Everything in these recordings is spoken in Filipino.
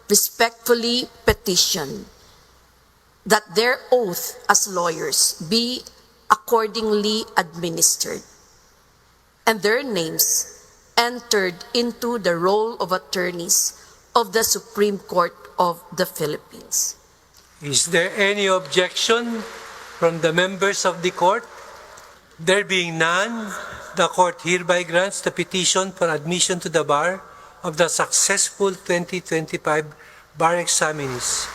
respectfully petition that their oath as lawyers be accordingly administered and their names entered into the roll of attorneys of the Supreme Court of the Philippines. Is there any objection from the members of the court? There being none, the court hereby grants the petition for admission to the bar of the successful 2025 bar examinees.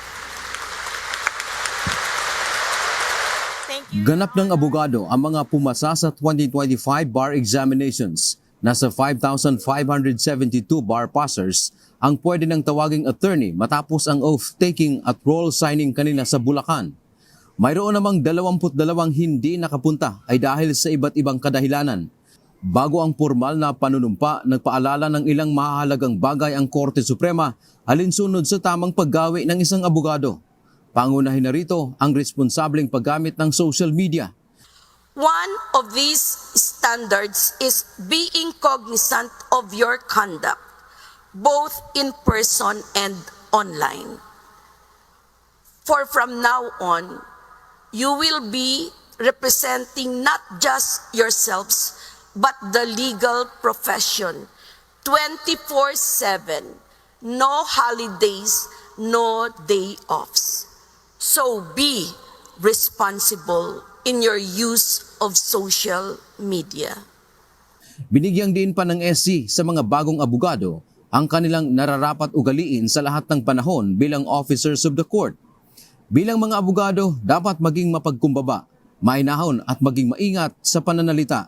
Ganap ng abogado ang mga pumasa sa 2025 bar examinations. Nasa 5,572 bar passers ang pwede ng tawaging attorney matapos ang oath-taking at roll signing kanina sa Bulacan. Mayroon namang 22 hindi nakapunta ay dahil sa iba't ibang kadahilanan. Bago ang formal na panunumpa, nagpaalala ng ilang mahahalagang bagay ang Korte Suprema alinsunod sa tamang paggawi ng isang abogado. Pangunahin na rito ang responsableng paggamit ng social media. One of these standards is being cognizant of your conduct, both in person and online. For from now on, you will be representing not just yourselves, but the legal profession 24/7, no holidays, no day offs. So be responsible in your use of social media. Binigyang din pa ng SC sa mga bagong abogado ang kanilang nararapat ugaliin sa lahat ng panahon bilang officers of the court. Bilang mga abogado, dapat maging mapagkumbaba, mainahon at maging maingat sa pananalita.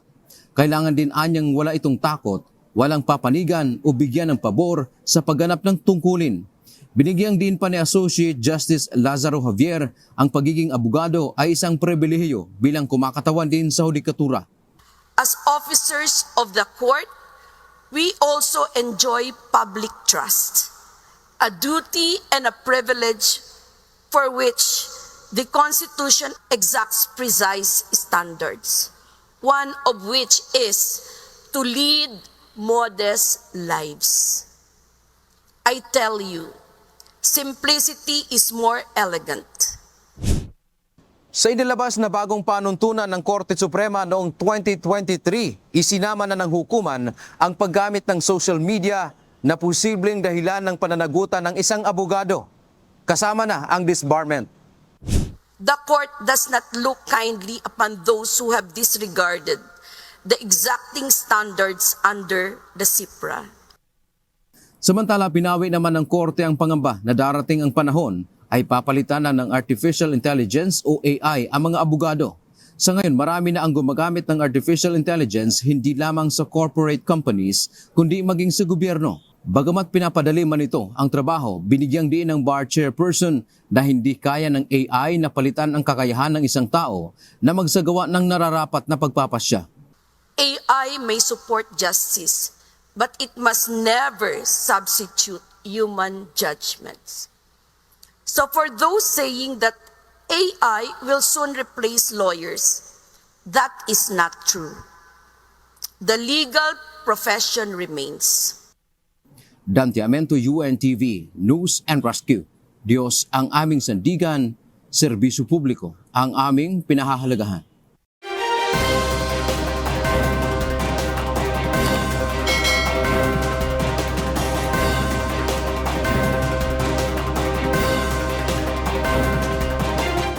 Kailangan din anyang wala itong takot, walang papanigan o bigyan ng pabor sa pagganap ng tungkulin. Binigyang din pa ni Associate Justice Lazaro Javier ang pagiging abogado ay isang pribilehiyo bilang kumakatawan din sa hudikatura. As officers of the court, we also enjoy public trust, a duty and a privilege for which the Constitution exacts precise standards, one of which is to lead modest lives. I tell you, simplicity is more elegant. Sa inilabas na bagong panuntunan ng Korte Suprema noong 2023, isinama na ng hukuman ang paggamit ng social media na posibleng dahilan ng pananagutan ng isang abogado. Kasama na ang disbarment. The court does not look kindly upon those who have disregarded the exacting standards under the CIPRA. Samantala, pinawi naman ng Korte ang pangamba na darating ang panahon ay papalitan na ng Artificial Intelligence o AI ang mga abogado. Sa ngayon, marami na ang gumagamit ng Artificial Intelligence hindi lamang sa corporate companies kundi maging sa gobyerno. Bagamat pinapadali man ito ang trabaho, binigyang din ng bar chairperson na hindi kaya ng AI na palitan ang kakayahan ng isang tao na magsagawa ng nararapat na pagpapasya. AI may support justice, but it must never substitute human judgments. So for those saying that AI will soon replace lawyers, that is not true. The legal profession remains. Dante Amento, UNTV, News and Rescue. Diyos ang aming sandigan, serbisyo publiko ang aming pinahahalagahan.